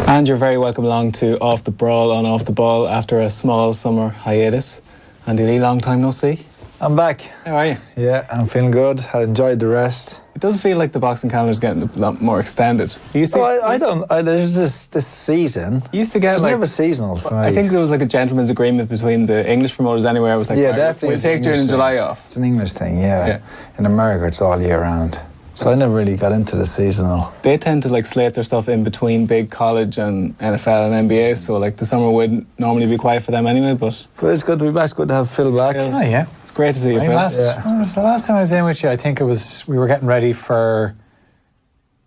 And you're very welcome along to Off the Brawl on Off the Ball after a small summer hiatus. Andy Lee, long time no see. I'm back. How are you? Yeah, I'm feeling good. I enjoyed the rest. It does feel like the boxing calendar's getting a lot more extended. You used to, There's this season. You used to get it's like... never seasonal for me. I think there was like a gentleman's agreement between the English promoters anyway. I was like, yeah, definitely. We'll take June and July off. It's an English thing, yeah. In America, it's all year round. So I never really got into the seasonal. They tend to like slate their stuff in between big college and NFL and NBA, so like the summer would normally be quiet for them anyway, but it's good to be back. It's good to have Phil back. Oh yeah. It's great to see you, Phil. When was the last time I was in with you? I think we were getting ready for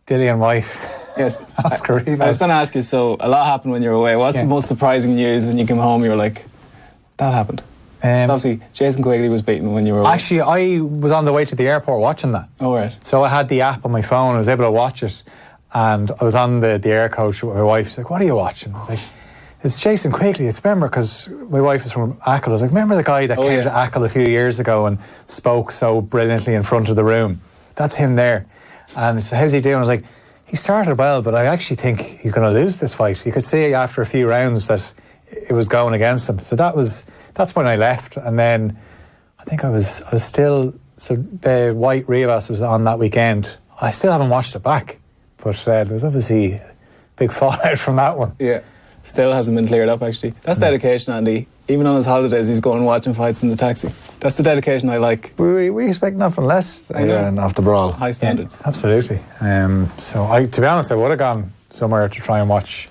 Dillian White. Yes. Oscar Rivas. I was going to ask you, so a lot happened when you were away. What's the most surprising news when you came home? You were like, that happened? So obviously, Jason Quigley was beaten when you were away. Actually, I was on the way to the airport watching that. Oh, right. So I had the app on my phone. I was able to watch it. And I was on the air coach with my wife. She's like, what are you watching? I was like, it's Jason Quigley. It's, remember, because my wife is from Achill. I was like, remember the guy that came to Achill a few years ago and spoke so brilliantly in front of the room? That's him there. And so how's he doing? I was like, he started well, but I actually think he's going to lose this fight. You could see after a few rounds that it was going against him. So that's when I left. And then I think I was still, so the White Rivas was on that weekend. I still haven't watched it back, but there was obviously a big fallout from that one. Yeah, still hasn't been cleared up actually. That's dedication, Andy. Even on his holidays, he's going watching fights in the taxi. That's the dedication I like. We expect nothing less than Off the Brawl. High standards. Yeah, absolutely. So to be honest, I would have gone somewhere to try and watch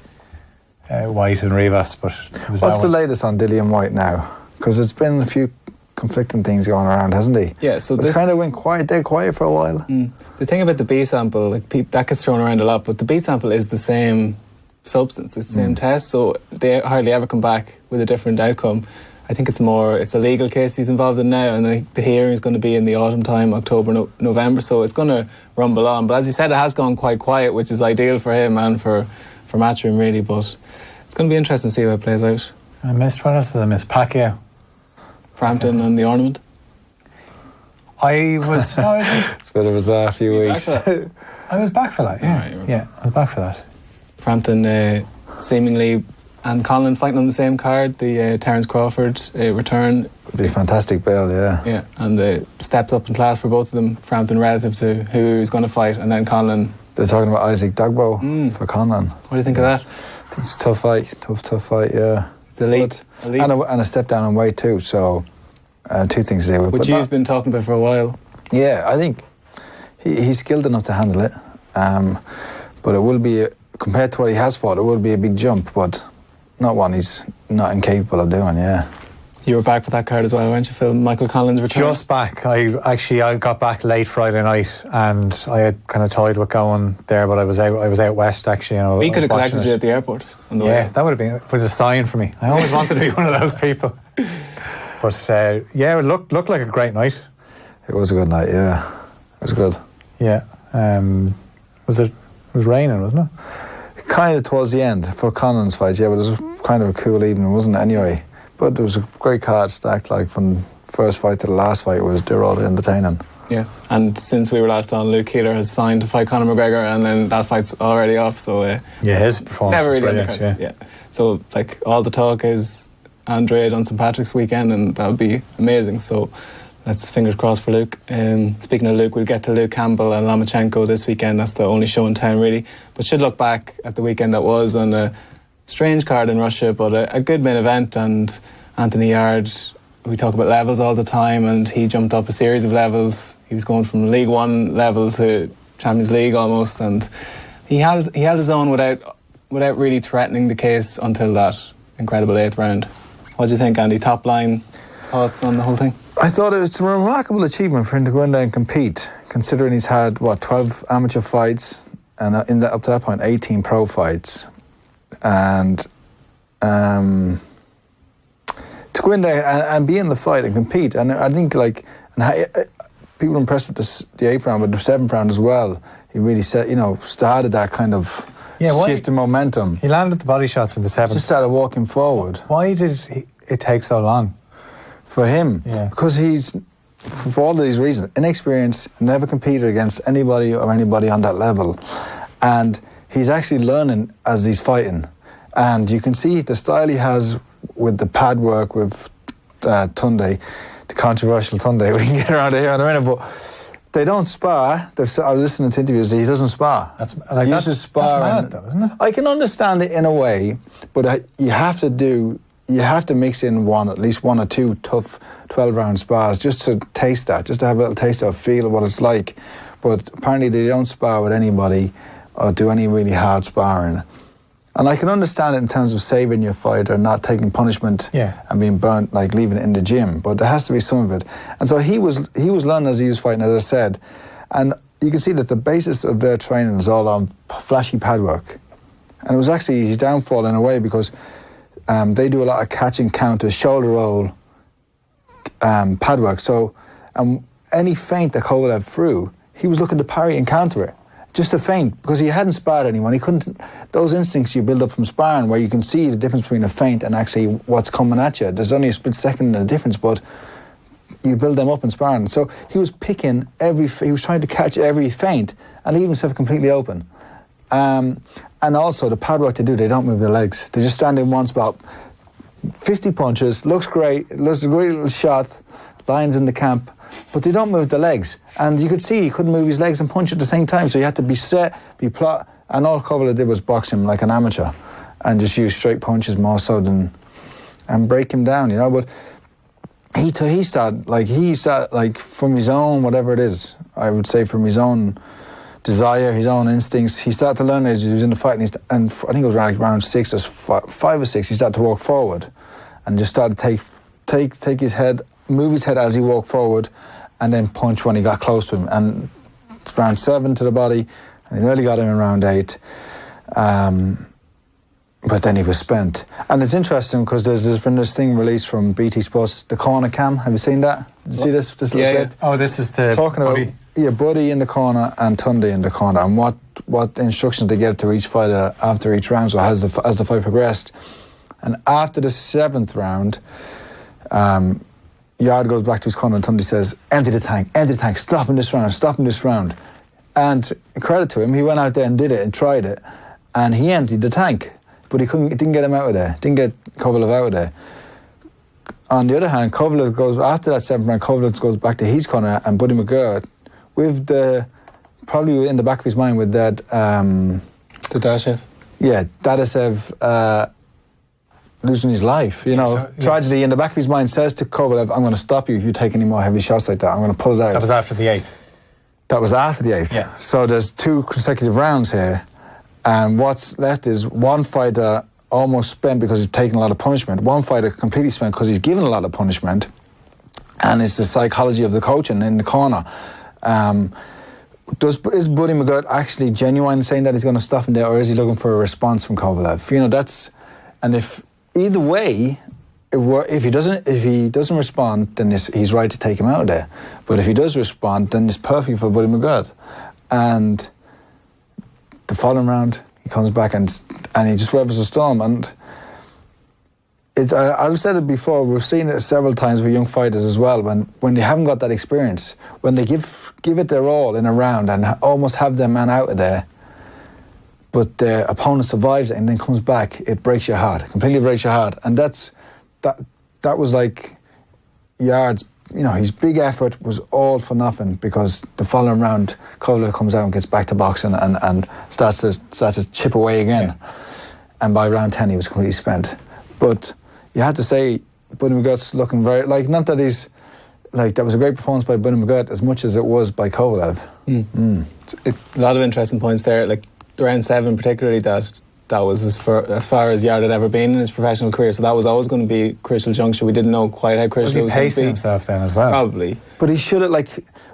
White and Rivas, but what's the latest on Dillian White now? Because it's been a few conflicting things going around, hasn't he? Yeah, so this kind of went quiet for a while. The thing about the B sample, like that gets thrown around a lot, but the B sample is the same substance, it's the same test, so they hardly ever come back with a different outcome. I think it's a legal case he's involved in now, and the hearing is going to be in the autumn time, October, November, so it's going to rumble on. But as you said, it has gone quite quiet, which is ideal for him and for Matchroom really, but it's going to be interesting to see how it plays out. What else did I miss? Pacquiao. Frampton and the ornament. I was... It's been a bizarre few weeks. I was back for that, yeah. I was back for that. Frampton seemingly and Conlon fighting on the same card, the Terence Crawford return. Would be a fantastic bill, yeah. Yeah, and steps up in class for both of them, Frampton relative to who he was going to fight, and then Conlon. They're talking about Isaac Dogbo for Conlon. What do you think of that? I think it's a tough fight, tough fight, yeah. It's elite. And a step down in weight too, so two things to do with it. Which you've been talking about for a while. Yeah, I think he's skilled enough to handle it, but it will be, compared to what he has fought, it will be a big jump, but not one he's not incapable of doing, yeah. You were back for that card as well, weren't you, Phil? Michael Conlon's return? Just back. I got back late Friday night, and I had kind of toyed with going there, but I was out west actually. We could have collected you at the airport on the way. That would have been a sign for me. I always wanted to be one of those people. But it looked like a great night. It was a good night, yeah. It was good. Yeah. It was raining, wasn't it? Kind of towards the end for Conlon's fight, yeah, but it was kind of a cool evening, wasn't it, anyway? But there was a great card stacked, like from first fight to the last fight they're all entertaining. Yeah, and since we were last on, Luke Keeler has signed to fight Conor McGregor, and then that fight's already off, so... his performance never really brilliant, undercut. Yeah. So, like, all the talk is Andrea on St. Patrick's weekend, and that would be amazing, so let's fingers crossed for Luke. Speaking of Luke, we'll get to Luke Campbell and Lomachenko this weekend. That's the only show in town, really. But should look back at the weekend that was on a strange card in Russia, but a good main event, and Anthony Yarde, we talk about levels all the time, and he jumped up a series of levels. He was going from League One level to Champions League almost, and he held his own without really threatening the case until that incredible 8th round. What do you think, Andy? Top line thoughts on the whole thing? I thought it was a remarkable achievement for him to go in there and compete, considering he's had 12 amateur fights, and up to that point 18 pro fights, and to go in there and be in the fight and compete. And I think people were impressed with the 8th round, but the 7th round as well. He really started that kind of shift in momentum. He landed the body shots in the 7th. Just started walking forward. Why did it take so long? For him? Yeah. Because he's, for all of these reasons, inexperienced, never competed against anybody or anybody on that level. And he's actually learning as he's fighting. And you can see the style he has with the pad work with Tunde, the controversial Tunde. We can get around it here in a minute, but they don't spar. I was listening to interviews, he doesn't spar. That's mad though, isn't it? I can understand it in a way, but you have to mix in at least one or two tough 12-round spars just to taste that, just to have a little taste of feel of what it's like. But apparently they don't spar with anybody or do any really hard sparring. And I can understand it in terms of saving your fight or not taking punishment and being burnt, like leaving it in the gym. But there has to be some of it. And so he was learning as he was fighting, as I said. And you can see that the basis of their training is all on flashy pad work. And it was actually his downfall in a way because they do a lot of catch and counter, shoulder roll pad work. So any feint that Kovalev threw, he was looking to parry and counter it. Just a feint, because he hadn't sparred anyone. He couldn't. Those instincts you build up from sparring, where you can see the difference between a feint and actually what's coming at you. There's only a split second in the difference, but you build them up in sparring. So he was picking he was trying to catch every feint and leave himself completely open. And also the pad work they do, they don't move their legs. They just stand in one spot. 50 punches, looks great, looks a great little shot, lines in the camp. But they don't move the legs. And you could see he couldn't move his legs and punch at the same time. So you had to be set, be plot. And all Kovalev did was box him like an amateur and just use straight punches more so than... and break him down, you know. But he started from his own, whatever it is, I would say from his own desire, his own instincts, he started to learn as he was in the fight. And I think it was round 6 or 5 or 6, he started to walk forward and just started to take his head, move his head as he walked forward, and then punch when he got close to him. And it's round 7 to the body, and he nearly got him in round 8. But then he was spent. And it's interesting because there's been this thing released from BT Sports, the corner cam. Have you seen that? Did you see this little clip? Oh, this is the talking about Buddy in the corner and Tunde in the corner, and what instructions they gave to each fighter after each round, so as the fight progressed. And after the 7th round, Yarde goes back to his corner and Tunde says, empty the tank, stop in this round. And credit to him, he went out there and did it and tried it, and he emptied the tank, but it didn't get him out of there, didn't get Kovalev out of there. On the other hand, Kovalev goes, after that 7th round, Kovalev goes back to his corner, and Buddy McGirt, with probably in the back of his mind with that... Dadasev? Yeah, Dadasev losing his life, tragedy in the back of his mind, says to Kovalev, I'm going to stop you if you take any more heavy shots like that, I'm going to pull it out. That was after the 8th. That was after the 8th. Yeah. So there's 2 consecutive rounds here, and what's left is one fighter almost spent because he's taken a lot of punishment, one fighter completely spent because he's given a lot of punishment, and it's the psychology of the coaching in the corner. Is Buddy McGirt actually genuine saying that he's going to stop him there, or is he looking for a response from Kovalev? And if either way, if he doesn't respond, then he's right to take him out of there. But if he does respond, then it's perfect for Buddy McGirt. And the following round, he comes back and he just weathers the storm. And I've said it before, we've seen it several times with young fighters as well, when they haven't got that experience, when they give it their all in a round and almost have their man out of there, but the opponent survives it and then comes back, it breaks your heart, completely breaks your heart. And that was like Yarde's, his big effort was all for nothing, because the following round, Kovalev comes out and gets back to boxing and starts to chip away again. Yeah. And by round 10, he was completely spent. But you had to say, Buddy McGirt's looking very, not that he's, that was a great performance by Buddy McGirt as much as it was by Kovalev. A lot of interesting points there, round 7 particularly, that was as far as Yarde had ever been in his professional career, so that was always going to be a crucial juncture. We didn't know quite how crucial it was going to be. He paced himself then as well. Probably. But he should have,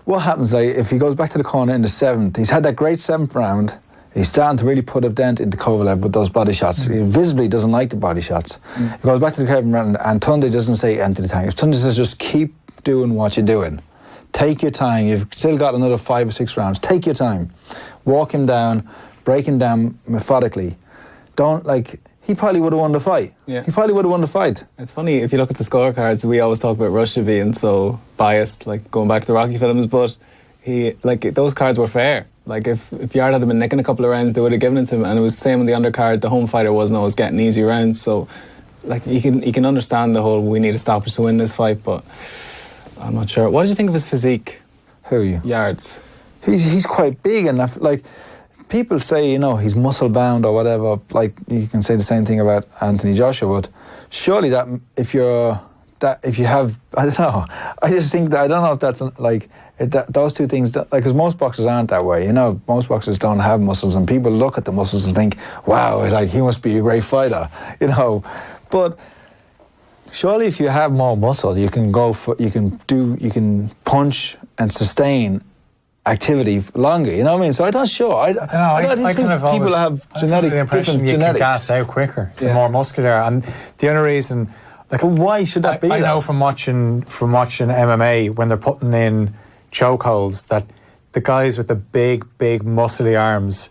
what happens, if he goes back to the corner in the 7th, he's had that great 7th round, he's starting to really put a dent into Kovalev with those body shots. He visibly doesn't like the body shots. He goes back to the 7th round, and Tunde doesn't say empty the tank. If Tunde says just keep doing what you're doing, take your time, you've still got another 5 or 6 rounds, take your time, walk him down, break him down methodically. He probably would have won the fight. Yeah. He probably would have won the fight. It's funny, if you look at the scorecards, we always talk about Russia being so biased, going back to the Rocky films, but those cards were fair. Like if Yarde had been nicking a couple of rounds, they would have given it to him. And it was the same on the undercard. The home fighter wasn't always getting easy rounds. So like you can understand the whole we need a stoppage to win this fight, but I'm not sure. What did you think of his physique? Who are you? Yarde's. He's quite big, and like people say, you know, he's muscle bound or whatever. Like you can say the same thing about Anthony Joshua, but surely that if you have, I don't know. I just think that I don't know if that's like those two things. Like, because most boxers aren't that way. You know, most boxers don't have muscles, and people look at the muscles and think, "Wow, like he must be a great fighter." You know, but surely if you have more muscle, you can punch and sustain activity longer, you know what I mean? So I don't sure. I don't know. I think people have different genetics. Can gas out quicker, the more muscular, and the only reason, like, but why should that be? I know from watching MMA when they're putting in chokeholds that the guys with the big muscly arms,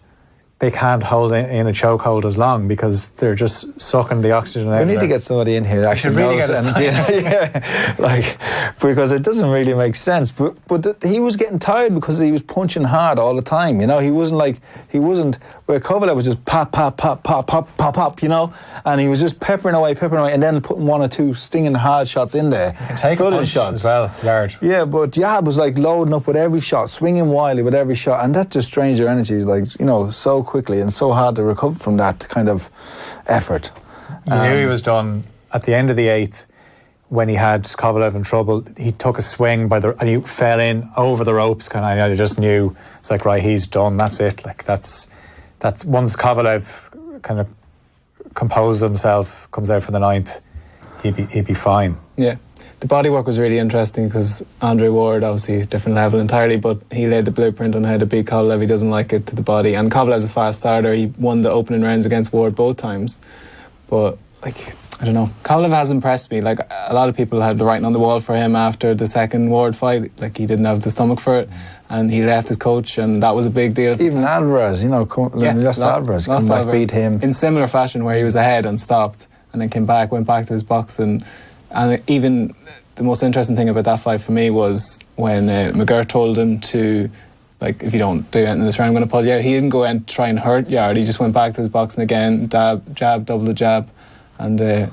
they can't hold in a chokehold as long because they're just sucking the oxygen out. We need to get somebody in here that actually knows, like, because it doesn't really make sense. But he was getting tired because he was punching hard all the time. You know, he wasn't where Kovalev was just pop, pop, pop, pop, pop, pop, pop. You know, and he was just peppering away, and then putting one or two stinging hard shots in there. You can take a punch shots as well, Yarde. Yeah, but Yarde was like loading up with every shot, swinging wildly with every shot, and that just strains your energies, like, you know, so quickly, and so hard to recover from that kind of effort. You knew he was done at the end of the 8th when he had Kovalev in trouble. He took a swing and he fell in over the ropes. Kind of, you just knew it's like, right, he's done. That's it. Like that's once Kovalev kind of composes himself, comes out for the 9th, he'd be fine. Yeah. The bodywork was really interesting because Andre Ward, obviously a different level entirely, but he laid the blueprint on how to beat Kovalev. He doesn't like it to the body. And Kovalev's a fast starter. He won the opening rounds against Ward both times. But, like, I don't know. Kovalev has impressed me. Like, a lot of people had the writing on the wall for him after the second Ward fight. Like, he didn't have the stomach for it. And he left his coach, and that was a big deal. Even Alvarez, you know, lost Alvarez, come back, beat him. In similar fashion, where he was ahead and stopped, and then came back, went back to his box, and even the most interesting thing about that fight for me was when McGirt told him to, like, if you don't do anything in this round, I'm going to pull you out. He didn't go and try and hurt Yarde. He just went back to his boxing again, jab, double the jab, and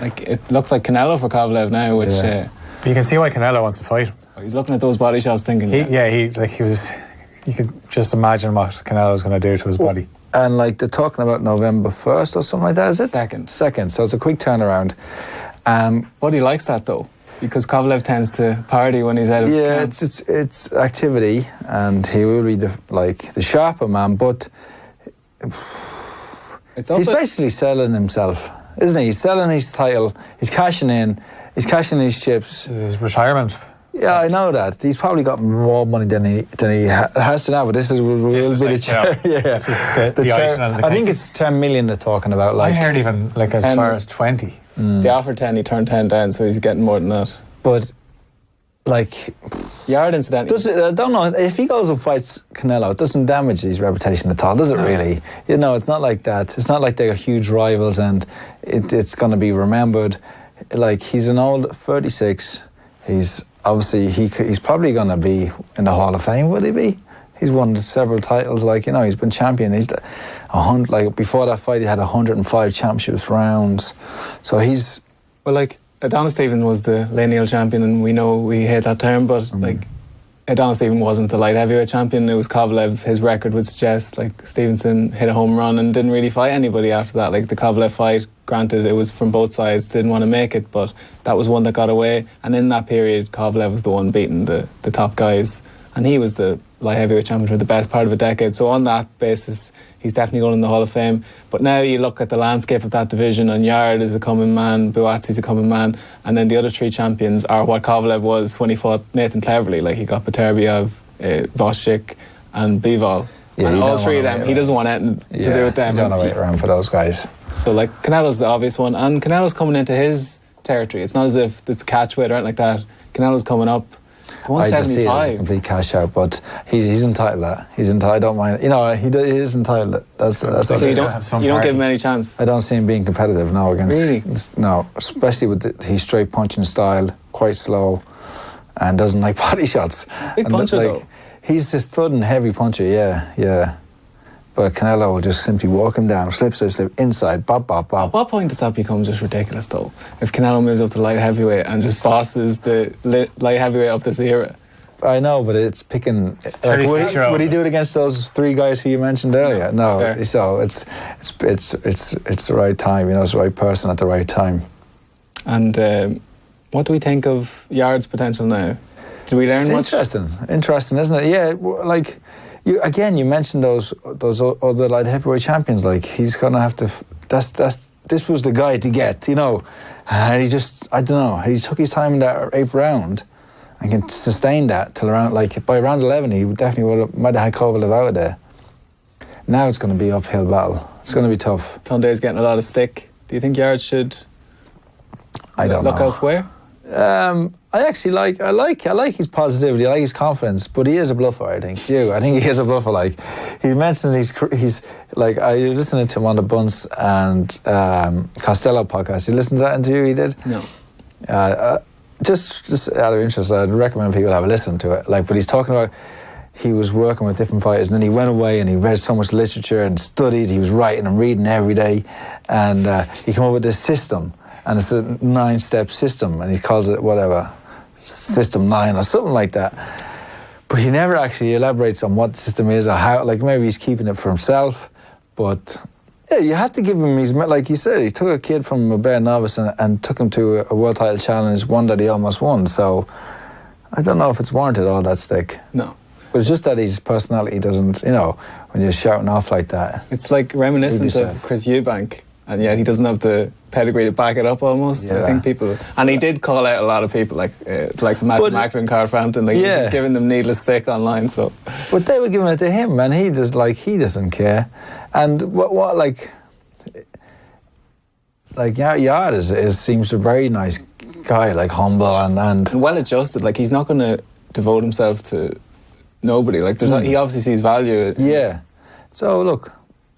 like, it looks like Canelo for Kovalev now, which. But you can see why Canelo wants to fight. He's looking at those body shots, thinking. You could just imagine what Canelo's going to do to his body. And like they're talking about November 1st or something like that, is it? Second. So it's a quick turnaround. Buddy likes that though, because Kovalev tends to party when he's out of camp. It's activity, and he will be the sharper man, but he's basically selling himself, isn't he? He's selling his title, he's cashing in, he's cashing his chips. His retirement. Yeah, I know that. He's probably got more money than he has to now, but this will be the chair. Yeah. This is the icing on the cake. I think it's 10 million they're talking about. Like, I heard even like as far as 20. They offered 10, he turned 10 down, so he's getting more than that. But, like, Yarde, incidentally. I don't know, if he goes and fights Canelo, it doesn't damage his reputation at all, does it really? You know, it's not like that. It's not like they're huge rivals and it's going to be remembered. Like, he's an old 36. He's obviously, he's probably going to be in the Hall of Fame, will he be? He's won several titles, like, you know, he's been champion. He's like, before that fight, he had 105 championships rounds. So he's... Well, like, Adonis Steven was the lineal champion, and we know we hate that term, but, like, Adonis Steven wasn't the light heavyweight champion. It was Kovalev. His record would suggest, like, Stevenson hit a home run and didn't really fight anybody after that. Like, the Kovalev fight, granted, it was from both sides, didn't want to make it, but that was one that got away. And in that period, Kovalev was the one beating the top guys, and he was the light heavyweight champion for the best part of a decade. So on that basis, he's definitely going in the Hall of Fame. But now you look at the landscape of that division, and Yarde is a coming man, Buatsi's a coming man, and then the other three champions are what Kovalev was when he fought Nathan Cleverly. Like, he got Beterbiev, Voshik and Bivol. Yeah, and all three of them, he doesn't want anything to do with them. You don't want to wait around for those guys. So, like, Canelo's the obvious one, and Canelo's coming into his territory. It's not as if it's catch weight or anything like that. Canelo's coming up. I just see it as a complete cash out, but he's entitled that. He's entitled. I don't mind. You know, he is entitled. That's so you don't give him any chance. I don't see him being competitive now against. Really? No, especially with his straight punching style, quite slow, and doesn't like body shots. Big puncher though. He's a sudden heavy puncher, yeah. But Canelo will just simply walk him down, slip, inside, bop. At what point does that become just ridiculous, though? If Canelo moves up to light heavyweight and just bosses the light heavyweight of this era. I know, but it's picking. Like, would he do it against those 3 guys who you mentioned earlier? No. Fair. So it's the right time. It's the right person at the right time. And what do we think of Yarde's potential now? Did we learn much? Interesting, isn't it? Yeah, like you mentioned those other light heavyweight champions. Like he's gonna have to. This was the guy to get, and he just, I don't know. He took his time in that 8th round. And can sustain that till around, by round 11, he definitely might have had Kovalev out of there. Now it's going to be an uphill battle. It's going to be tough. Tunde's getting a lot of stick. Do you think Yarde should look elsewhere? I actually like his positivity. I like his confidence, but he is a bluffer. I think he is a bluffer. Like he mentioned, he's like I listened to him on the Bunce and Costello podcast. You listened to that interview he did? No. Just out of interest, I'd recommend people have a listen to it. But he's talking about he was working with different fighters, and then he went away and he read so much literature and studied. He was writing and reading every day, and he came up with this system, and it's a 9-step system, and he calls it whatever, System 9 or something like that. But he never actually elaborates on what the system is or how. Maybe he's keeping it for himself, but. Yeah, you have to give him like you said, he took a kid from a bare novice and took him to a world title challenge, one that he almost won. So I don't know if it's warranted, all that stick. No. But it's just that his personality doesn't, when you're shouting off like that. It's like reminiscent of Chris Eubank, and yet he doesn't have the pedigree to back it up almost. Yeah. I think people, and he did call out a lot of people, like some Matt Macklin and Carl Frampton, he was just giving them needless stick online. So, but they were giving it to him, and he doesn't care. And what Yarde seems a very nice guy, humble and well adjusted. He's not going to devote himself to nobody. He obviously sees value. Yeah. So look.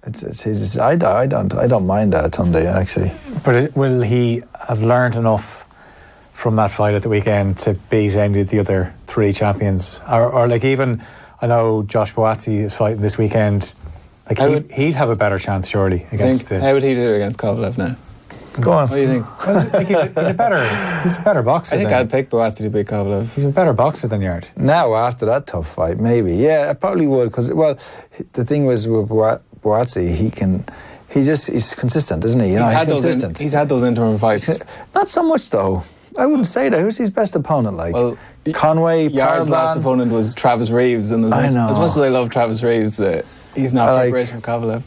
It's his. I don't mind that Tunde actually. But will he have learned enough from that fight at the weekend to beat any of the other 3 champions, or even I know Josh Boazzi is fighting this weekend. He'd have a better chance surely against. How would he do against Kovalev now? Go on. What do you think? Well, he's a better boxer. I think I'd pick Boazzi to beat Kovalev. He's a better boxer than Yarde. Now after that tough fight, maybe. Yeah, I probably would because the thing was with Boazzi, he's consistent, isn't he? He's had those interim fights. Not so much though. I wouldn't say that. Who's his best opponent? Well, Conway. Yarde's last opponent was Travis Reeves, and as much as I love Travis Reeves, he's not preparation for Kovalev.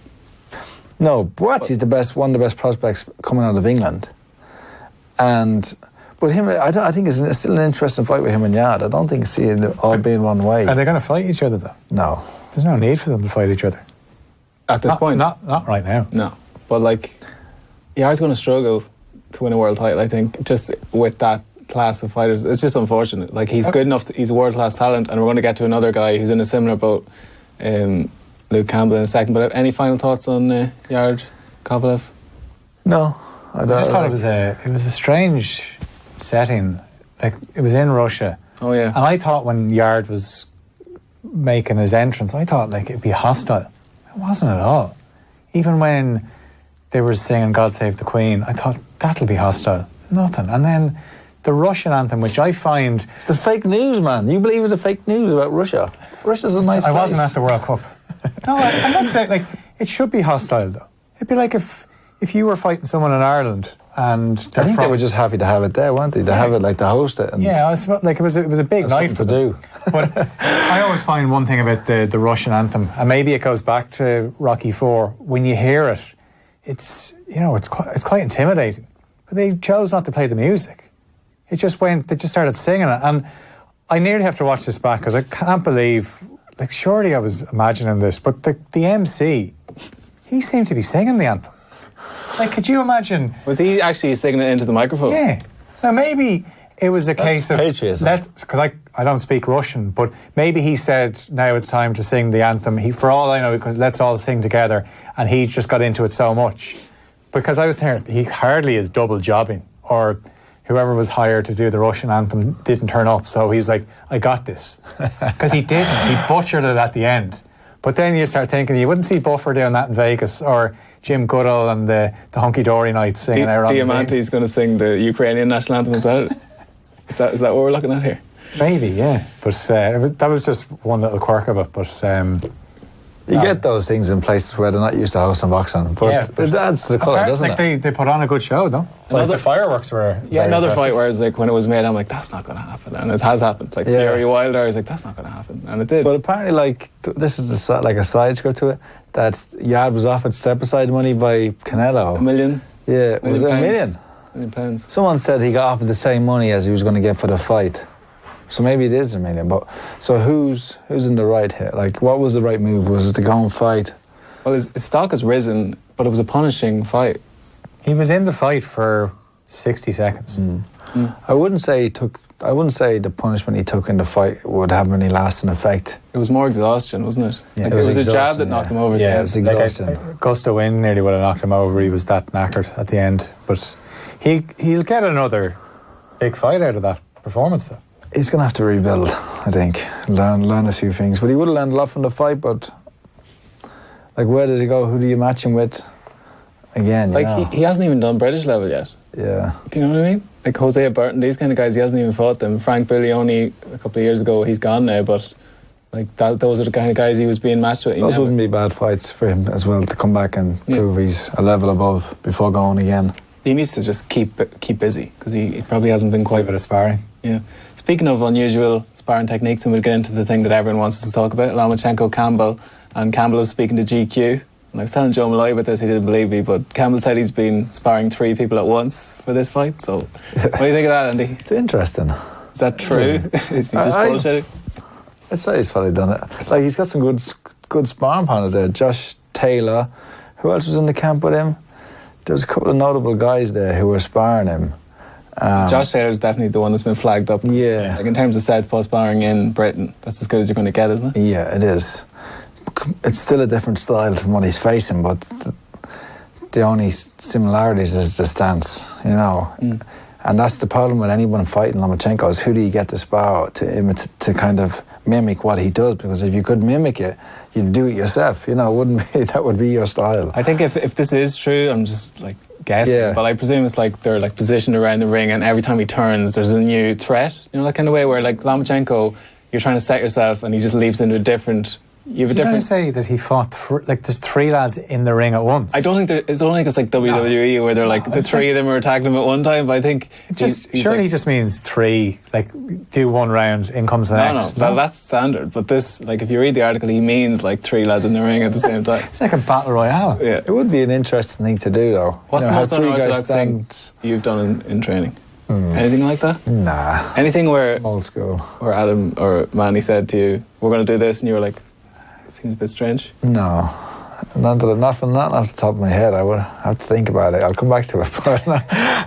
No, Boazzi's one of the best prospects coming out of England, but him, I think it's still an interesting fight with him and Yarde. I don't think see it all being one way. Are they going to fight each other though? No, there's no need for them to fight each other at this point. Not right now. No, but Yarde's going to struggle to win a world title. I think just with that class of fighters, it's just unfortunate. He's good enough. He's a world class talent, and we're going to get to another guy who's in a similar boat. Luke Campbell in a second, but any final thoughts on Yarde, Kovalev? No, I don't. I just thought it was a strange setting. It was in Russia. Oh yeah. And I thought when Yarde was making his entrance, I thought it'd be hostile. It wasn't at all. Even when they were singing "God Save the Queen," I thought that'll be hostile. Nothing. And then the Russian anthem, which I find it's the fake news, man. You believe it's the fake news about Russia? Russia's a nice place. I wasn't at the World Cup. No, I'm not saying it should be hostile though. It'd be like if you were fighting someone in Ireland and I think they were just happy to have it there, weren't they? To have it to host it. And yeah, it was a big night for them. But I always find one thing about the Russian anthem, and maybe it goes back to Rocky IV. When you hear it, it's quite intimidating. But they chose not to play the music. They just started singing it, and I nearly have to watch this back because I can't believe. Surely I was imagining this, but the MC, he seemed to be singing the anthem. Could you imagine? Was he actually singing it into the microphone? Yeah. Now, maybe it was a case of... Because I don't speak Russian, but maybe he said, now it's time to sing the anthem. For all I know, let's all sing together, and he just got into it so much. Because I was there, he hardly is double jobbing, or whoever was hired to do the Russian anthem didn't turn up. So he's like, I got this. Because he didn't. He butchered it at the end. But then you start thinking, you wouldn't see Buffer doing that in Vegas, or Jim Goodall and the Hunky Dory nights singing out. Diamante's going to sing the Ukrainian national anthem. Is that it? Is that what we're looking at here? Maybe, yeah. But that was just one little quirk of it. But you get those things in places where they're not used to hosting boxing. But it adds to the colour, doesn't it? They put on a good show, though. Like the fireworks were. Yeah, another fight where it's like when it was made, I'm like, that's not going to happen, and it has happened. Like Fury Wilder, I was like, that's not going to happen, and it did. But apparently, like this is like a side script to it, that Yarde was offered step aside money by Canelo. $1 million. Yeah, was it $1 million? £1 million. Someone said he got offered the same money as he was going to get for the fight. So maybe it is $1 million. But so who's in the right here? Like, what was the right move? Was it to go and fight? Well, his stock has risen, but it was a punishing fight. He was in the fight for 60 seconds. I wouldn't say the punishment he took in the fight would have any lasting effect. It was more exhaustion, wasn't it? Yeah, like, it was a jab that knocked him over. Yeah, it was exhausting. Gust of wind nearly would have knocked him over. He was that knackered at the end. But he'll get another big fight out of that performance, though. He's going to have to rebuild, I think. Learn a few things. But he would have learned a lot from the fight, but like, where does he go? Who do you match him with? Again, he hasn't even done British level yet. Yeah. Do you know what I mean? Like Jose Burton, these kind of guys, he hasn't even fought them. Frank Buglioni, a couple of years ago, he's gone now, but like those are the kind of guys he was being matched with. Those wouldn't be bad fights for him as well, to come back and prove he's a level above before going again. He needs to just keep busy, because he probably hasn't been quite a bit of sparring. Yeah. Speaking of unusual sparring techniques, and we'll get into the thing that everyone wants us to talk about, Lomachenko, Campbell, and Campbell was speaking to GQ, and I was telling Joe Malloy about this, he didn't believe me, but Campbell said he's been sparring 3 people at once for this fight, so what do you think of that, Andy? It's interesting. Is that true? Is he just bullshitting? I'd say he's probably done it. Like, he's got some good sparring partners there. Josh Taylor. Who else was in the camp with him? There was a couple of notable guys there who were sparring him. Josh Taylor's definitely the one that's been flagged up. Yeah. Like, in terms of southpaw sparring in Britain, that's as good as you're going to get, isn't it? Yeah, it is. It's still a different style from what he's facing, but the only similarities is the stance, you know. And that's the problem with anyone fighting Lomachenko, is who do you get to spar to kind of mimic what he does? Because if you could mimic it, you'd do it yourself, you know. That would be your style. I think if this is true, I'm just like guessing, but I presume it's like they're like positioned around the ring, and every time he turns there's a new threat, you know, that kind of way, where like Lomachenko, you're trying to set yourself and he just leaps into a different. You have a different. Say that he fought like there's 3 lads in the ring at once. I don't think it's like WWE where they're like the 3 of them are attacking him at one time. But I think he just means 3. Like, do 1 round, in comes the next. No, that's standard. But this, like, if you read the article, he means like 3 lads in the ring at the same time. It's like a battle royale. Yeah, it would be an interesting thing to do, though. What's the most unorthodox thing you've done in training? Anything like that? Nah. Anything where old school, where Adam or Manny said to you, "We're going to do this," and you were like, seems a bit strange. No, nothing off the top of my head. I would have to think about it. I'll come back to it, but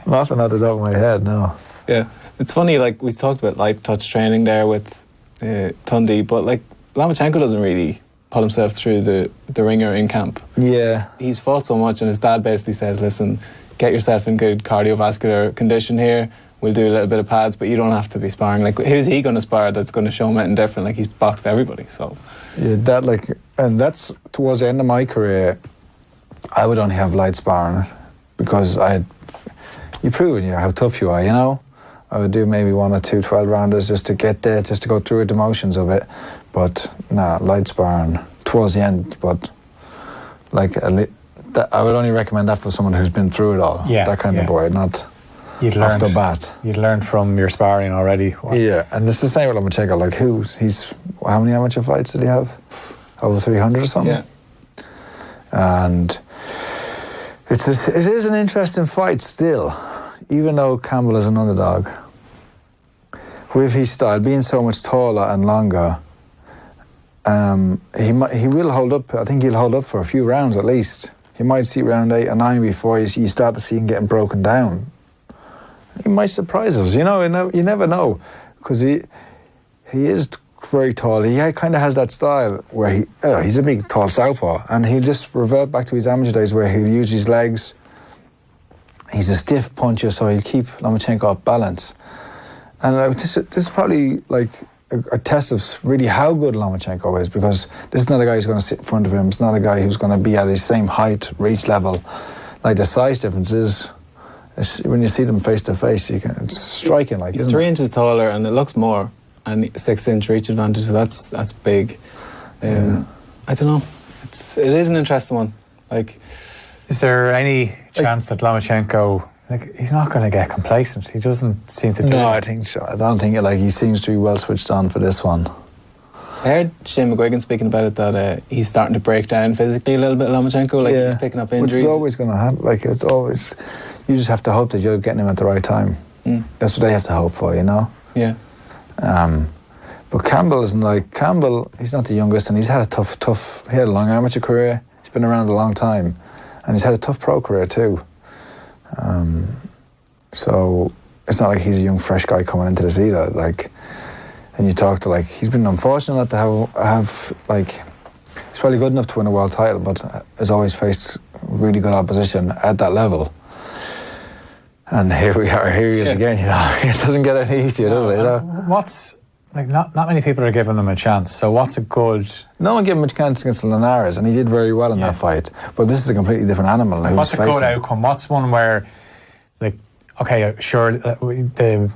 nothing off the top of my head, no. Yeah, it's funny, like, we talked about light touch training there with Tundi, but like Lomachenko doesn't really put himself through the ringer in camp. Yeah. He's fought so much, and his dad basically says, listen, get yourself in good cardiovascular condition here. We'll do a little bit of pads, but you don't have to be sparring. Like, who's he going to spar that's going to show him anything different? Like, he's boxed everybody, so... Yeah, and that's towards the end of my career, I would only have light sparring because you've proven how tough you are, you know? I would do maybe 1 or 2 12-rounders just to get there, just to go through the motions of it. But, light sparring towards the end, but like, I would only recommend that for someone who's been through it all. Yeah, that kind of boy, not... off the bat. You'd learned from your sparring already. Yeah, and it's the same with Lomachenko. Like, how many amateur fights did he have? Over 300 or something? Yeah. And it is an interesting fight still, even though Campbell is an underdog. With his style, being so much taller and longer, he will hold up. I think he'll hold up for a few rounds at least. He might see round 8 or 9 before you start to see him getting broken down. He might surprise us, you know. You never know, because he is very tall. He kind of has that style where he's a big, tall southpaw, and he'll just revert back to his amateur days where he'll use his legs. He's a stiff puncher, so he'll keep Lomachenko off balance. And this is probably like a test of really how good Lomachenko is, because this is not a guy who's going to sit in front of him. It's not a guy who's going to be at his same height, reach level. Like, the size difference is when you see them face to face, it's striking. Like, he's 3 inches taller, and it looks more, and 6-inch reach advantage. So that's big. I don't know. It is an interesting one. Like, is there any chance that Lomachenko, like, he's not going to get complacent? He doesn't seem to do No, it. I think so. I don't think he seems to be well switched on for this one. I heard Shane McGuigan speaking about it, that he's starting to break down physically a little bit, Lomachenko. Like, he's picking up injuries. Which is always going to happen. Like, it's always, you just have to hope that you're getting him at the right time. That's what they have to hope for, you know? Yeah. But Campbell isn't like, he's not the youngest, and he's had a he had a long amateur career. He's been around a long time, and he's had a tough pro career too. So it's not like he's a young, fresh guy coming into this either. Like, and you talk to, like, he's been unfortunate not to have like, he's probably good enough to win a world title, but has always faced really good opposition at that level. And here he is again, you know. It doesn't get any easier, does it? You know? What's, like, not many people are giving him a chance, so what's a good... No one gave him a chance against Linares, and he did very well in that fight. But this is a completely different animal. What's a good outcome? What's one where, like, okay, sure, the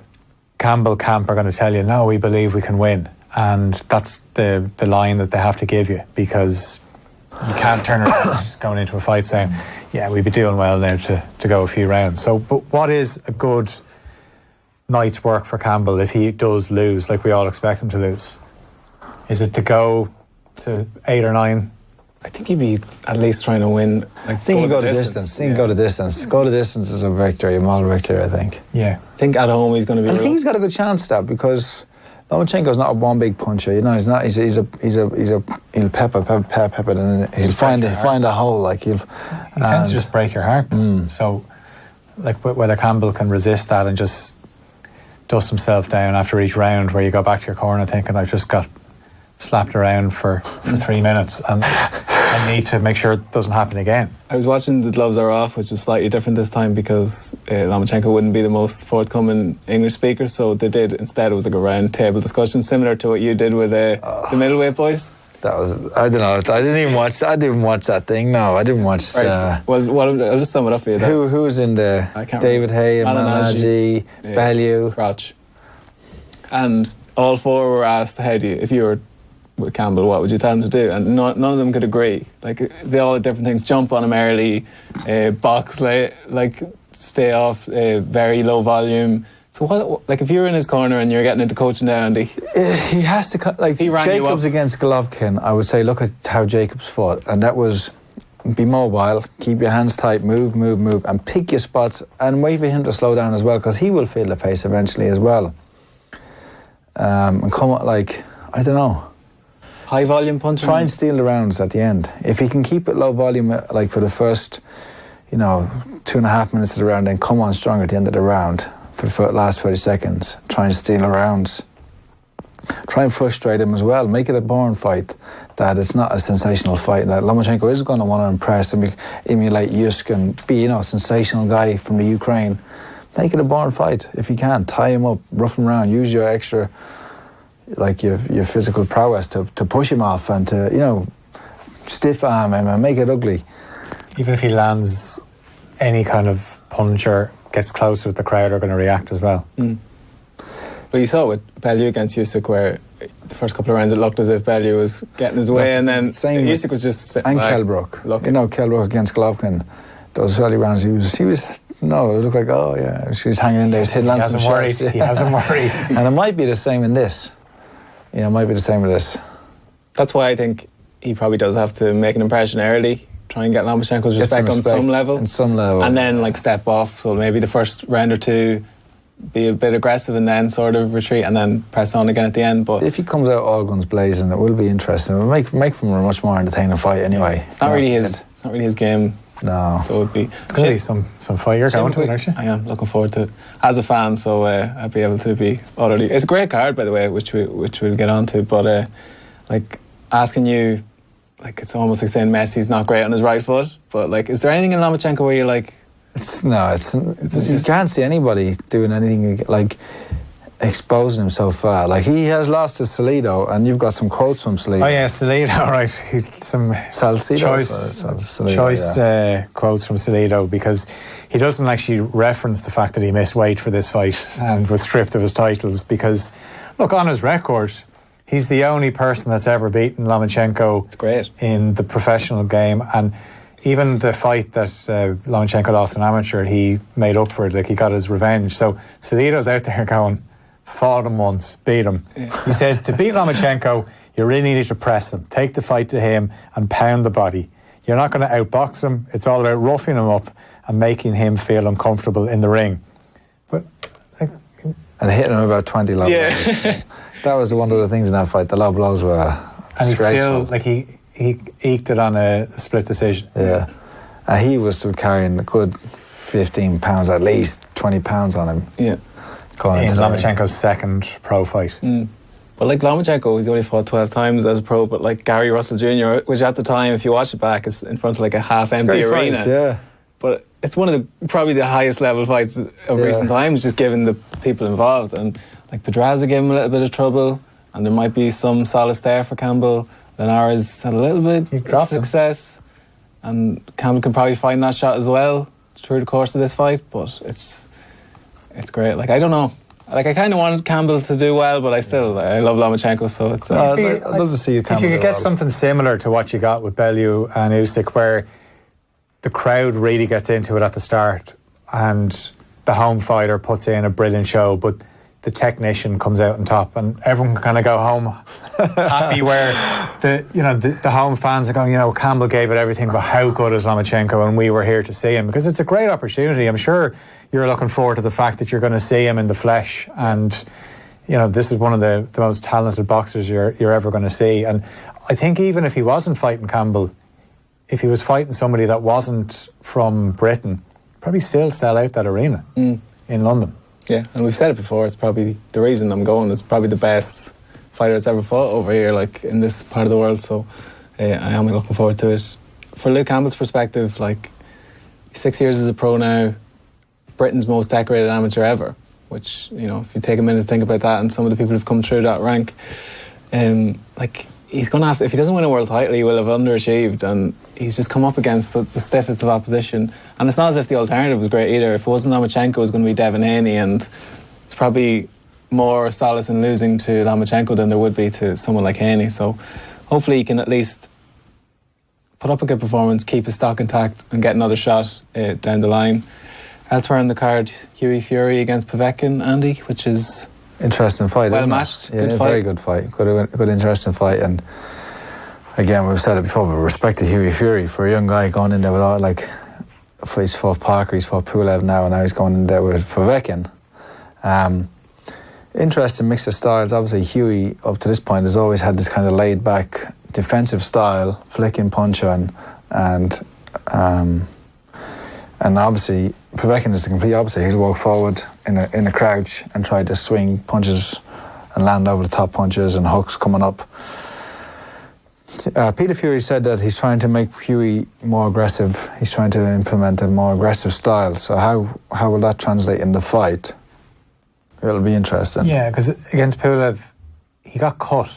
Campbell camp are going to tell you, no, we believe we can win, and that's the line that they have to give you, because you can't turn around going into a fight saying, yeah, we'd be doing well now to go a few rounds. So, but what is a good night's work for Campbell if he does lose, like we all expect him to lose? Is it to go to 8 or 9? I think he'd be at least trying to win. Like, I think he'd go the distance. Go the distance. Go the distance is a victory, a model victory, I think. Yeah. I think at home he's going to be... I think he's got a good chance at that, because Lomachenko's not a one big puncher, you know. He's not. He'll pepper, and he'll find a hole. Like, he tends to just break your heart. So, like, whether Campbell can resist that and just dust himself down after each round, where you go back to your corner thinking, I've just got slapped around for 3 minutes, and I need to make sure it doesn't happen again. I was watching The Gloves Are Off, which was slightly different this time because Lomachenko wouldn't be the most forthcoming English speaker, so they did, instead it was like a round table discussion similar to what you did with the middleweight boys. That was, I don't know, I didn't even watch that thing. No, I didn't watch. Right, I'll just sum it up for you. Who was in there? David Hay, Malinaji, Bellew, Crouch. And all four were asked, if you were with Campbell, what would you tell him to do? And none of them could agree. Like, they all had different things. Jump on him early, box late, like, stay off, very low volume. So what, like, if you were in his corner and you're getting into coaching now, Andy, he has to, like, Jacobs against Golovkin, I would say look at how Jacobs fought, and that was be mobile, keep your hands tight, move, and pick your spots, and wait for him to slow down as well, because he will feel the pace eventually as well. And come, like, I don't know, high volume punching. Try and steal the rounds at the end. If he can keep it low volume, like, for the first, 2.5 minutes of the round, then come on strong at the end of the round for the last 30 seconds. Try and steal the rounds. Try and frustrate him as well. Make it a boring fight. That it's not a sensational fight. That Lomachenko is going to want to impress and emulate Yusk and be, a sensational guy from the Ukraine. Make it a boring fight if you can. Tie him up, rough him around. Use your extra, like, your physical prowess to push him off and to, stiff arm him and make it ugly. Even if he lands any kind of punch or gets closer, the crowd are going to react as well. But you saw it with Bellew against Usyk, where the first couple of rounds it looked as if Bellew was getting his way, and then Usyk was just sitting and back. Kellbrook. Looking. Kellbrook against Golovkin. Those early rounds, he was. No, it looked like, she was hanging in there. He hasn't worried. He hasn't worried. And it might be the same in this. It might be the same with this. That's why I think he probably does have to make an impression early. Try and get Lomachenko's respect on some level. And then, like, step off. So maybe the first round or two, be a bit aggressive and then sort of retreat and then press on again at the end. But if he comes out all guns blazing, it will be interesting. It will make for a much more entertaining fight anyway. It's not really his game. No. So it's going to be some fight. You're going to it, actually? I am looking forward to it as a fan, so I'll be able to be utterly... It's a great card, by the way, which we'll get onto, but like, asking you, like, it's almost like saying Messi's not great on his right foot, but, like, is there anything in Lomachenko where you're like, You can't see anybody doing anything like exposing him so far. Like, he has lost to Salido, and you've got some quotes from Salido. Oh yeah, Salido, right? Some choice quotes from Salido, because he doesn't actually reference the fact that he missed weight for this fight and was stripped of his titles. Because, look, on his record, he's the only person that's ever beaten Lomachenko in the professional game, and even the fight that Lomachenko lost in amateur, he made up for it. Like, he got his revenge. So Salido's out there going, fought him once, beat him. Yeah. He said, to beat Lomachenko, you really need to press him, take the fight to him and pound the body. You're not going to outbox him. It's all about roughing him up and making him feel uncomfortable in the ring. But and hitting him about 20 low blows. That was one of the things in that fight. The low blows were and he still, like, he eked it on a split decision. Yeah. He was still carrying a good 15 pounds, at least 20 pounds on him. Yeah. In Lomachenko's second pro fight. But like Lomachenko, he's only fought 12 times as a pro, but like Gary Russell Jr., which at the time, if you watch it back, is in front of like a half-empty arena. Fight, yeah. But it's one of the probably the highest level fights of recent times, just given the people involved. And like Pedraza gave him a little bit of trouble, and there might be some solace there for Campbell. Linares had a little bit of success, and Campbell can probably find that shot as well through the course of this fight. But it's great. Like, I don't know. Like, I kind of wanted Campbell to do well, but I love Lomachenko, so it's... I'd love to see you, Campbell. If you could get something similar to what you got with Bellew and Usyk, where the crowd really gets into it at the start and the home fighter puts in a brilliant show, but the technician comes out on top and everyone can kind of go home happy, where the home fans are going, Campbell gave it everything, but how good is Lomachenko, and we were here to see him, because it's a great opportunity. I'm sure you're looking forward to the fact that you're going to see him in the flesh, and this is one of the most talented boxers you're ever going to see. And I think even if he wasn't fighting Campbell, if he was fighting somebody that wasn't from Britain, probably still sell out that arena in London. Yeah, and we've said it before, it's probably the reason I'm going. It's probably the best fighter that's ever fought over here, like, in this part of the world. So I am looking forward to it. For Luke Campbell's perspective, like, 6 years as a pro now, Britain's most decorated amateur ever, which, if you take a minute to think about that and some of the people who've come through that rank, like, he's going to have to, if he doesn't win a world title, he will have underachieved, and he's just come up against the stiffest of opposition. And it's not as if the alternative was great either. If it wasn't Lomachenko, it was going to be Devin Haney, and it's probably more solace in losing to Lomachenko than there would be to someone like Haney. So hopefully he can at least put up a good performance, keep his stock intact, and get another shot down the line. Elsewhere on the card, Hughie Fury against Povetkin, Andy, which is... interesting fight, well matched, good fight. Very good fight, good interesting fight. And again, we've said it before, but respect to Hughie Fury for a young guy going in there with all, like, he's fought Parker, he's fought Pulev now, and now he's going in there with Povetkin. Interesting mix of styles. Obviously, Hughie up to this point has always had this kind of laid back defensive style, flicking punch on, and obviously Povetkin is the complete opposite. He'll walk forward in a crouch and try to swing punches and land over the top punches and hooks coming up. Peter Fury said that he's trying to make Hughie more aggressive. He's trying to implement a more aggressive style. So how will that translate in the fight? It'll be interesting. Yeah, because against Pulev, he got cut,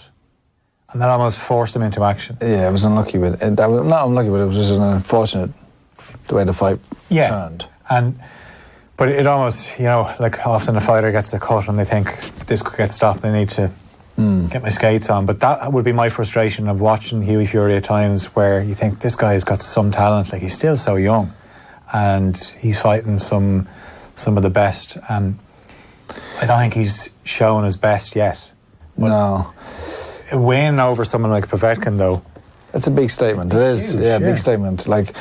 and that almost forced him into action. Yeah, it was unlucky with it. That was not unlucky, but it was just an unfortunate the way the fight turned. But it almost, like, often a fighter gets a cut and they think this could get stopped, they need to get my skates on. But that would be my frustration of watching Hughie Fury at times, where you think this guy's got some talent, like, he's still so young and he's fighting some of the best, and I don't think he's shown his best yet. But no. A win over someone like Povetkin, though, it's a big statement. It is, big statement. Like,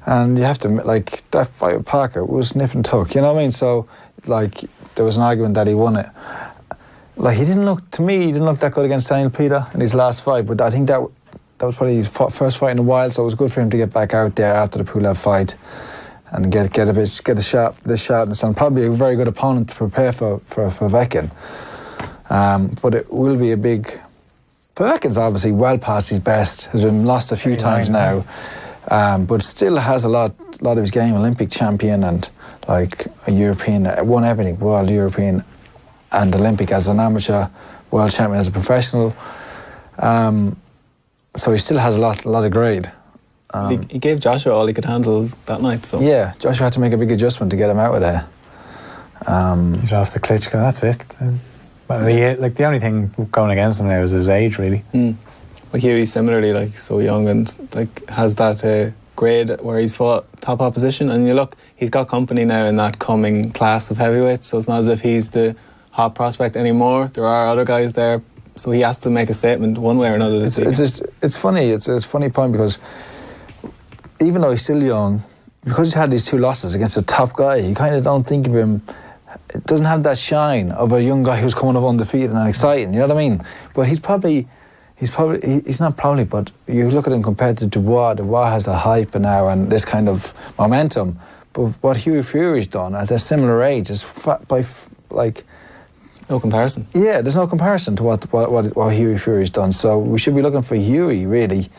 and you have to, like, that fight with Parker was nip and tuck, you know what I mean? So, like, there was an argument that he won it. Like, he didn't look that good against Daniel Peter in his last fight, but I think that was probably his first fight in a while, so it was good for him to get back out there after the Pulev fight and get a shot, and probably a very good opponent to prepare for Povetkin. But it will be a big... Povetkin's obviously well past his best, has been lost a few times now. but still has a lot of his game. Olympic champion and like a European, won everything, world, European, and Olympic as an amateur, world champion as a professional. So he still has a lot of grade. He gave Joshua all he could handle that night. So yeah, Joshua had to make a big adjustment to get him out of there. He's lost to Klitschko. That's it. Well, the only thing going against him now is his age, really. But Hughie similarly, like so young and like has that grade where he's fought top opposition. And you look, he's got company now in that coming class of heavyweights. So it's not as if he's the hot prospect anymore. There are other guys there. So he has to make a statement one way or another. It's funny. It's a funny point because even though he's still young, because he's had these 2 losses against a top guy, you kind of don't think of him. It doesn't have that shine of a young guy who's coming up undefeated and exciting. You know what I mean? But he's not probably. But you look at him compared to Dubois. Dubois has the hype now and this kind of momentum. But what Hughie Fury's done at a similar age is no comparison. Yeah, there's no comparison to what Hughie Fury's done. So we should be looking for Hughie really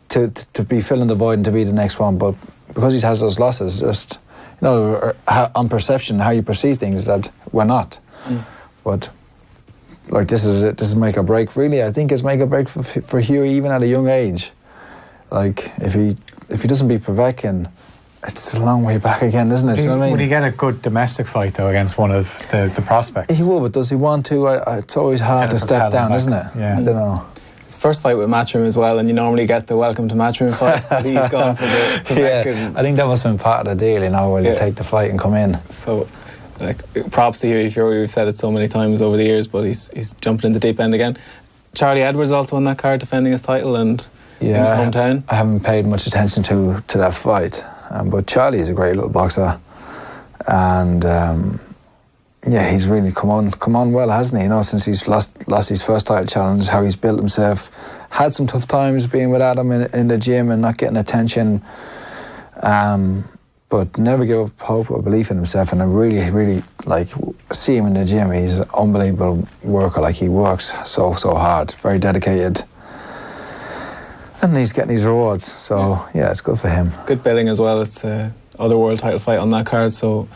to be filling the void and to be the next one. But because he has those losses, just on perception, how you perceive things, that we're not. But like this is make or break. Really, I think it's make or break for Hughie even at a young age. Like if he doesn't beat Povetkin, it's a long way back again, isn't it? You know what I mean? Would he get a good domestic fight, though, against one of the prospects? He will, but does he want to? It's always hard to step down, isn't it? Yeah. I don't know. His first fight with Matchroom as well, and you normally get the welcome to Matchroom fight, but he's gone for the Povetkin. I think that must have been part of the deal, where you take the fight and come in. So, props to Hughie Fury. We've said it so many times over the years, but he's jumping in the deep end again. Charlie Edwards also on that card, defending his title and in his hometown. I haven't paid much attention to that fight. But Charlie is a great little boxer, and he's really come on well, hasn't he? Since he's lost his first title challenge, how he's built himself. Had some tough times being with Adam in the gym and not getting attention, but never give up hope or belief in himself. And I really see him in the gym. He's an unbelievable worker. Like he works so hard, very dedicated. And he's getting his rewards, so it's good for him. Good billing as well. It's other world title fight on that card, so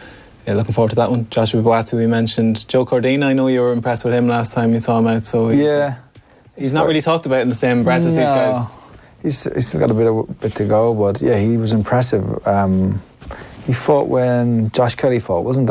looking forward to that one. Joshua Buatsi, we mentioned. Joe Cordina, I know you were impressed with him last time you saw him out, so he's not really talked about in the same breath as these guys. He's still got a bit to go, but he was impressive. He fought when Josh Kelly fought, wasn't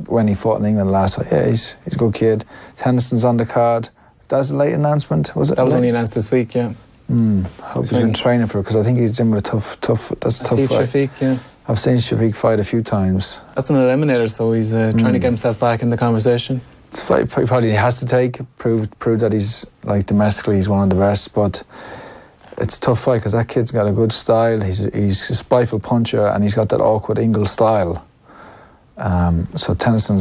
when he fought in England last time? Yeah, he's a good kid. Tennyson's on the card. That's a late announcement, was it? That was only announced this week, yeah. Hope he's been training for it, because I think he's in with a tough fight. Shafiq, I've seen Shafiq fight a few times. That's an eliminator, so he's trying to get himself back in the conversation. It's a fight probably he has to take, prove that he's domestically he's one of the best, but it's a tough fight because that kid's got a good style. He's a spiteful puncher and he's got that awkward Ingle style. So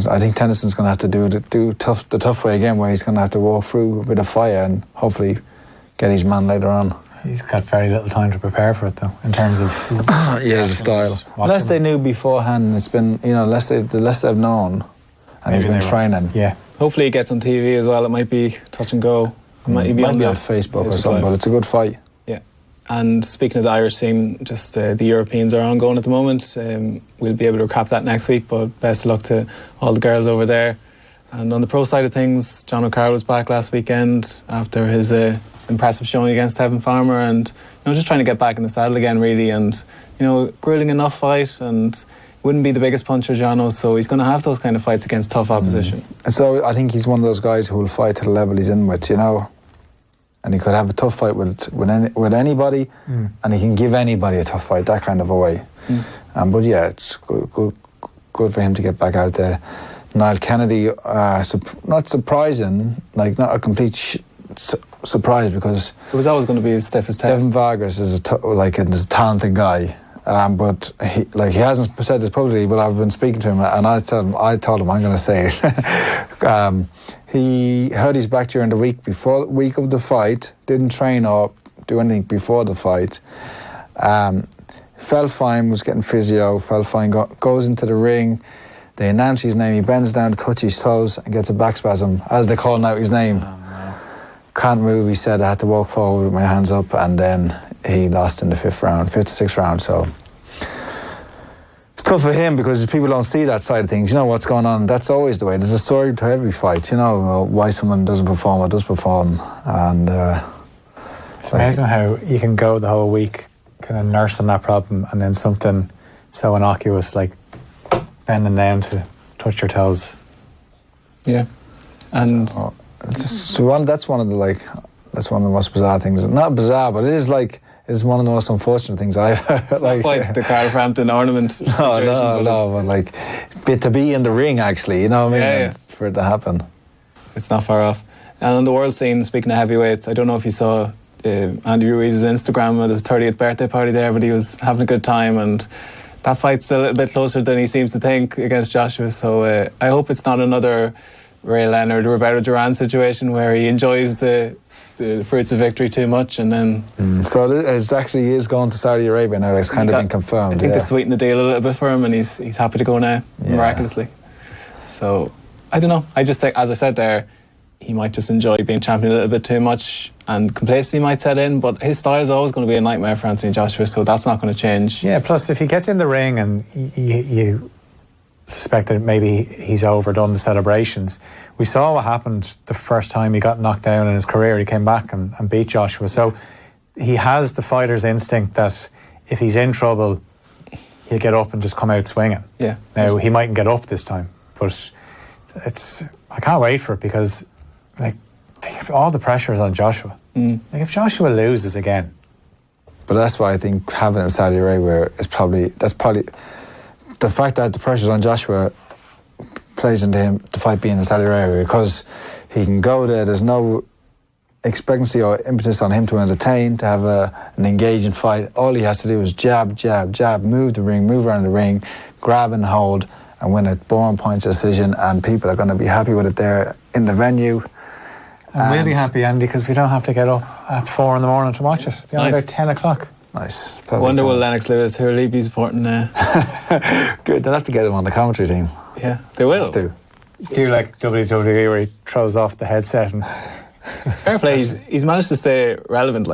I think Tennyson's going to have to do the tough way again, where he's going to have to walk through a bit of fire and hopefully get his man later on. He's got very little time to prepare for it, though, in terms of the style. Unless they knew beforehand, it's been the less they've known, and he's been training. Yeah. Hopefully he gets on TV as well. It might be touch and go. It might be on Facebook or something, but it's a good fight. Yeah. And speaking of the Irish scene, just the Europeans are ongoing at the moment. We'll be able to recap that next week, but best of luck to all the girls over there. And on the pro side of things, John O'Carroll was back last weekend after his impressive showing against Tevin Farmer, and just trying to get back in the saddle again, really, and grueling enough fight, and wouldn't be the biggest puncher, Jono, so he's going to have those kind of fights against tough opposition. And so I think he's one of those guys who will fight to the level he's in with, and he could have a tough fight with anybody, and he can give anybody a tough fight, that kind of a way. But it's good for him to get back out there. Niall Kennedy, not surprising, not a complete surprise, because it was always going to be his stiffest test. Devin Vargas is a talented guy, but he hasn't said this publicly, but I've been speaking to him, and I told him I'm going to say it. He hurt his back during the week of the fight, didn't train or do anything before the fight. Felt fine, was getting physio, felt fine, goes into the ring. They announce his name, he bends down to touch his toes and gets a back spasm as they're calling out his name. Can't move, he said. I had to walk forward with my hands up, and then he lost in the fifth or sixth round. So it's tough for him because people don't see that side of things. You know what's going on. That's always the way. There's a story to every fight. You know why someone doesn't perform or does perform, and it's amazing how you can go the whole week kind of nursing that problem, and then something so innocuous like bending down to touch your toes. Yeah, and so, that's one of the most bizarre things. Not bizarre, but it's one of the most unfortunate things I've heard. It's not quite the Carl Frampton ornament situation. But to be in the ring, actually, you know what I mean? Yeah. For it to happen. It's not far off. And on the world scene, speaking of heavyweights, I don't know if you saw Andy Ruiz's Instagram at his 30th birthday party there, but he was having a good time, and that fight's a little bit closer than he seems to think against Joshua. So I hope it's not another Ray Leonard, Roberto Duran situation where he enjoys the fruits of victory too much and then... So it actually is going to Saudi Arabia now. It's kind of been confirmed. I think they sweetened the deal a little bit for him, and he's happy to go now, miraculously. So, I don't know. I just think, as I said there, he might just enjoy being champion a little bit too much and complacency might set in, but his style is always going to be a nightmare for Anthony Joshua, so that's not going to change. Yeah, plus if he gets in the ring and you suspect that maybe he's overdone the celebrations, we saw what happened the first time he got knocked down in his career. He came back and beat Joshua. So he has the fighter's instinct that if he's in trouble, he'll get up and just come out swinging. Yeah. Now, he mightn't get up this time, but I can't wait for it because all the pressure is on Joshua. If Joshua loses again. But that's why I think having it in Saudi Arabia is probably the fact that the pressure's on Joshua plays into him, the fight being in Saudi Arabia, because he can go there, there's no expectancy or impetus on him to entertain, to have an engaging fight. All he has to do is jab, jab, jab, move around the ring, grab and hold, and win a boring point decision, and people are going to be happy with it there in the venue. And we'll be happy, Andy, because we don't have to get up at 4 a.m. to watch it. It's only about 10 o'clock. Nice. I wonder will Lennox Lewis, who will he be supporting now? Good, they'll have to get him on the commentary team. Yeah, they will. Do like WWE where he throws off the headset and... Fair play, he's managed to stay relevant.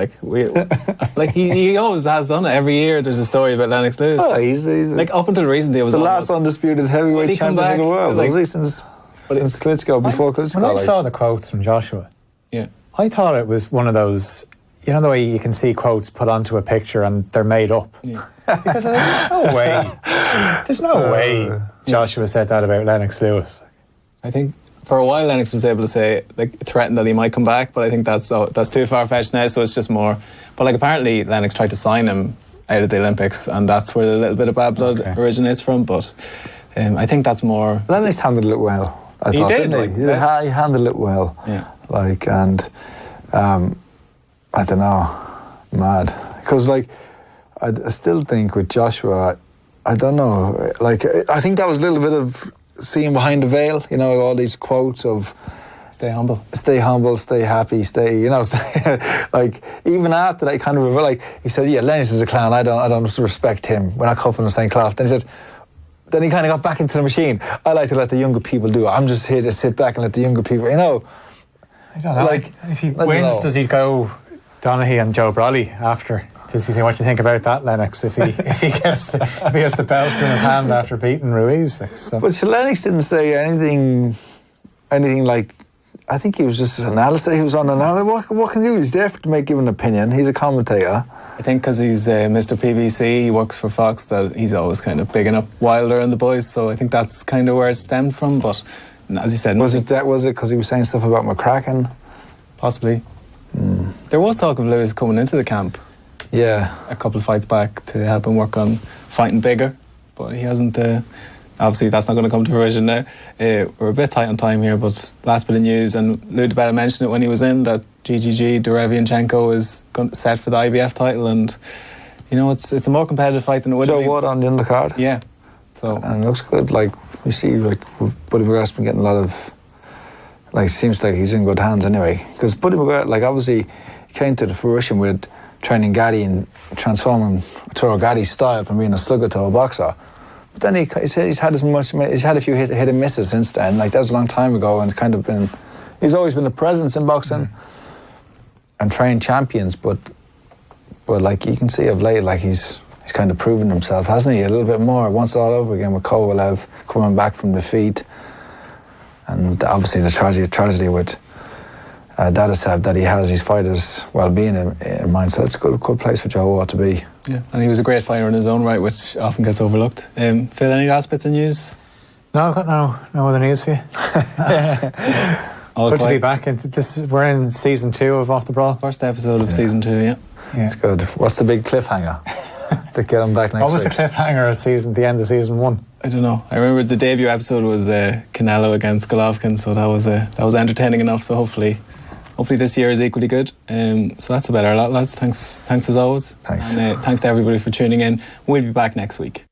He always has done it. Every year there's a story about Lennox Lewis. Oh, he's up until recently, it was the last undisputed heavyweight champion in the world. Was he since Klitschko? Before Klitschko. When I saw the quotes from Joshua, I thought it was one of those. You know the way you can see quotes put onto a picture and they're made up. Yeah. Because there's no way. There's no way Joshua said that about Lennox Lewis. I think for a while Lennox was able to say, threaten that he might come back, but I think that's too far-fetched now, so it's just more... But apparently Lennox tried to sign him out of the Olympics, and that's where the little bit of bad blood originates from, but I think that's more... Lennox handled it well, I thought, didn't he? He handled it well. Yeah. I don't know, mad. Because, I still think with Joshua, I don't know, I think that was a little bit of seeing behind the veil, all these quotes of... Stay humble, stay happy, stay, even after that, kind of, he said, Lennox is a clown, I don't respect him, we're not coming from the same cloth. Then he said, then he kind of got back into the machine. I like to let the younger people do it. I'm just here to sit back and let the younger people, I don't know. If he wins, does he go... Donaghy and Joe Brolly after? What you think about that, Lennox? If he has the belts in his hand after beating Ruiz. But Lennox didn't say anything like. I think he was just analysis. He was on analysis. What can he do? He's there to give an opinion. He's a commentator. I think because he's Mr. PBC, he works for Fox, that he's always kind of bigging up Wilder and the boys. So I think that's kind of where it stemmed from. But as you said, was it because he was saying stuff about McCracken? Possibly. There was talk of Lewis coming into the camp. Yeah. A couple of fights back to help him work on fighting bigger, but he hasn't. Obviously, that's not going to come to fruition now. We're a bit tight on time here, but last bit of news, and Luke Campbell mentioned it when he was in, that Derevyanchenko is set for the IBF title, and it's a more competitive fight than it would have been. So what on the undercard? Yeah. So and it looks good. We see, Buddy McGregor's been getting a lot of. Seems like he's in good hands anyway. Because Buddy McGregor, obviously, came to the fruition with training Gatti and transforming Turo Gatti's style from being a slugger to a boxer. But then he said he's had a few hit and misses since then. That was a long time ago, and it's kind of been. He's always been a presence in boxing and trained champions, but but like you can see of late, like he's kind of proven himself, hasn't he? A little bit more. Once all over again with Kovalev coming back from defeat, and obviously the tragedy with Dadasev, that he has his fighters' well-being in mind. So it's a good place for Joe ought to be. Yeah, and he was a great fighter in his own right, which often gets overlooked. Phil, any last bits of news? No, I've got no other news for you. Good to be back. We're in season 2 of Off the Brawl. First episode of season 2, yeah. It's good. What's the big cliffhanger to get him back next week? What was the cliffhanger at the end of season 1? I don't know. I remember the debut episode was Canelo against Golovkin, so that was entertaining enough. So hopefully this year is equally good. So that's about our lot, lads. Thanks as always. Thanks. And thanks to everybody for tuning in. We'll be back next week.